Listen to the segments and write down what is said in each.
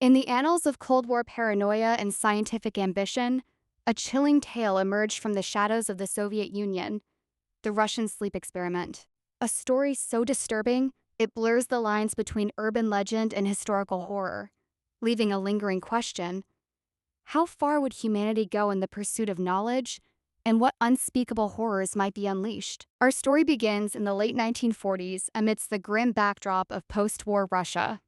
In the annals of Cold War paranoia and scientific ambition, a chilling tale emerged from the shadows of the Soviet Union: the Russian sleep experiment. A story so disturbing, it blurs the lines between urban legend and historical horror, leaving a lingering question: how far would humanity go in the pursuit of knowledge, and what unspeakable horrors might be unleashed? Our story begins in the late 1940s amidst the grim backdrop of post-war Russia.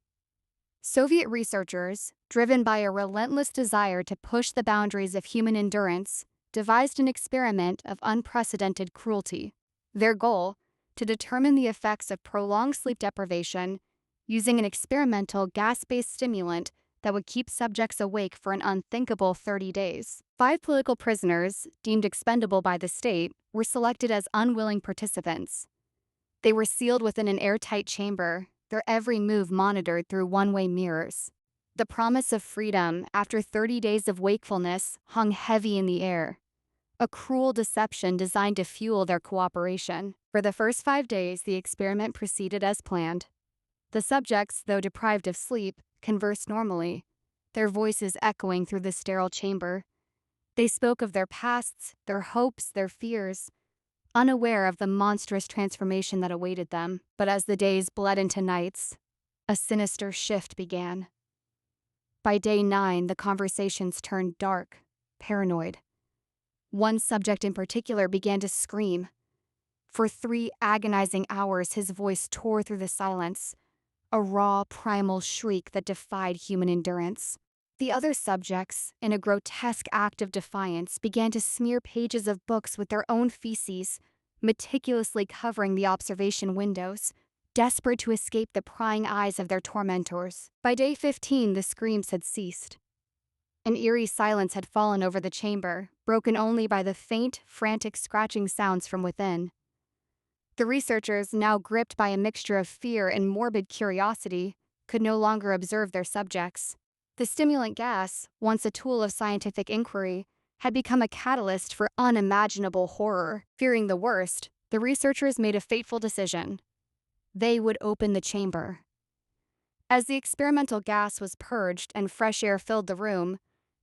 Soviet researchers, driven by a relentless desire to push the boundaries of human endurance, devised an experiment of unprecedented cruelty. Their goal: to determine the effects of prolonged sleep deprivation using an experimental gas-based stimulant that would keep subjects awake for an unthinkable 30 days. 5 political prisoners, deemed expendable by the state, were selected as unwilling participants. They were sealed within an airtight chamber, their every move monitored through one-way mirrors. The promise of freedom after 30 days of wakefulness hung heavy in the air, a cruel deception designed to fuel their cooperation. For the first 5 days, the experiment proceeded as planned. The subjects, though deprived of sleep, conversed normally, their voices echoing through the sterile chamber. They spoke of their pasts, their hopes, their fears, unaware of the monstrous transformation that awaited them. But as the days bled into nights, a sinister shift began. By day 9, the conversations turned dark, paranoid. One subject in particular began to scream. For 3 agonizing hours, his voice tore through the silence, a raw, primal shriek that defied human endurance. The other subjects, in a grotesque act of defiance, began to smear pages of books with their own feces, meticulously covering the observation windows, desperate to escape the prying eyes of their tormentors. By day 15, the screams had ceased. An eerie silence had fallen over the chamber, broken only by the faint, frantic scratching sounds from within. The researchers, now gripped by a mixture of fear and morbid curiosity, could no longer observe their subjects. The stimulant gas, once a tool of scientific inquiry, had become a catalyst for unimaginable horror. Fearing the worst, the researchers made a fateful decision. They would open the chamber. As the experimental gas was purged and fresh air filled the room,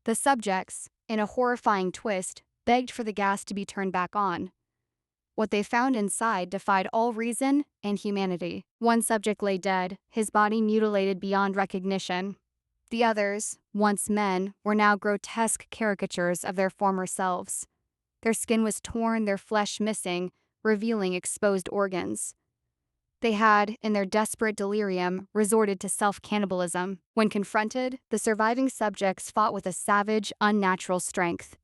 the subjects, in a horrifying twist, begged for the gas to be turned back on. What they found inside defied all reason and humanity. One subject lay dead, his body mutilated beyond recognition. The others, once men, were now grotesque caricatures of their former selves. Their skin was torn, their flesh missing, revealing exposed organs. They had, in their desperate delirium, resorted to self-cannibalism. When confronted, the surviving subjects fought with a savage, unnatural strength.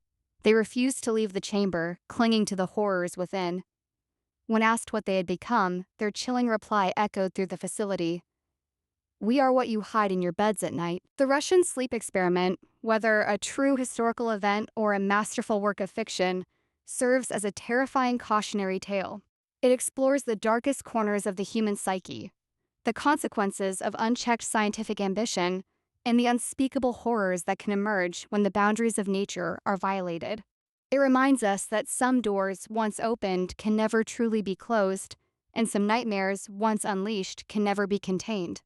They refused to leave the chamber, clinging to the horrors within. When asked what they had become, their chilling reply echoed through the facility: "We are what you hide in your beds at night." The Russian sleep experiment, whether a true historical event or a masterful work of fiction, serves as a terrifying cautionary tale. It explores the darkest corners of the human psyche, the consequences of unchecked scientific ambition, and the unspeakable horrors that can emerge when the boundaries of nature are violated. It reminds us that some doors, once opened, can never truly be closed, and some nightmares, once unleashed, can never be contained.